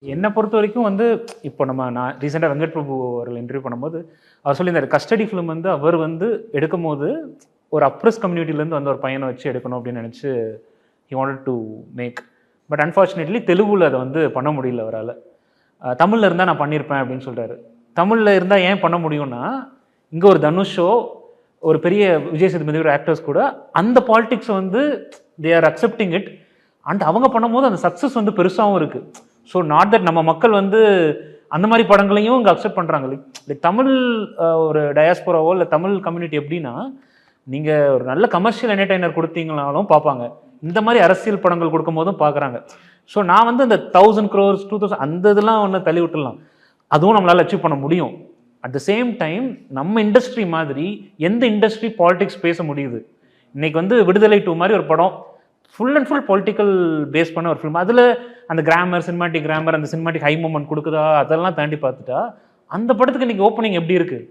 என்னை பொறுத்த வரைக்கும் வந்து இப்போ நான் ரீசெண்டாக வெங்கட் பிரபு அவர்கள் இன்டர்வியூ பண்ணும்போது அவர் சொல்லியிருந்தார் கஸ்டடி ஃபிலிம் வந்து அவர் வந்து எடுக்கும் போது ஒரு அப்ரஸ் கம்யூனிட்டிலேருந்து வந்து ஒரு பையனை வச்சு எடுக்கணும் அப்படின்னு நினச்சி he wanted to make. But unfortunately தெலுங்குல அதை வந்து பண்ண முடியல அவரால். தமிழில் இருந்தால் நான் பண்ணியிருப்பேன் அப்படின்னு சொல்கிறாரு. தமிழில் இருந்தால் ஏன் பண்ண முடியும்னா இங்கே ஒரு தனுஷோ ஒரு பெரிய விஜய் சேதுபதி ஒரு ஆக்டர்ஸ் கூட அந்த பாலிடிக்ஸ் வந்து they are accepting it and அவங்க பண்ணும்போது அந்த சக்ஸஸ் வந்து பெருசாகவும் இருக்குது. ஸோ நாட் தட் நம்ம மக்கள் வந்து அந்த மாதிரி படங்களையும் இங்கே அக்செப்ட் பண்ணுறாங்க. லைக் தமிழ் ஒரு டயாஸ்போராவோ இல்லை தமிழ் கம்யூனிட்டி எப்படின்னா நீங்கள் ஒரு நல்ல கமர்ஷியல் என்டர்டைனர் கொடுத்தீங்கனாலும் பார்ப்பாங்க, இந்த மாதிரி அரசியல் படங்கள் கொடுக்கும் போதும் பார்க்குறாங்க. ஸோ நான் வந்து அந்த 1000 crores 2000 அந்த இதெல்லாம் ஒன்று தள்ளி விட்டுடலாம், அதுவும் நம்மளால் அச்சீவ் பண்ண முடியும். அட் த சேம் டைம் நம்ம இண்டஸ்ட்ரி மாதிரி எந்த இண்டஸ்ட்ரி பாலிடிக்ஸ் பேச முடியுது? இன்னைக்கு வந்து விடுதலை 2 மாதிரி ஒரு படம் full and full political base பண்ண ஒரு ஃபிலிம். அதில் அந்த கிராமர் சினிமாட்டிக் கிராமர் அந்த சினிமாட்டிக் ஹை மூமெண்ட் கொடுக்குதா அதெல்லாம் தாண்டி பார்த்துட்டா அந்த படத்துக்கு இன்னைக்கு ஓப்பனிங் எப்படி இருக்குது?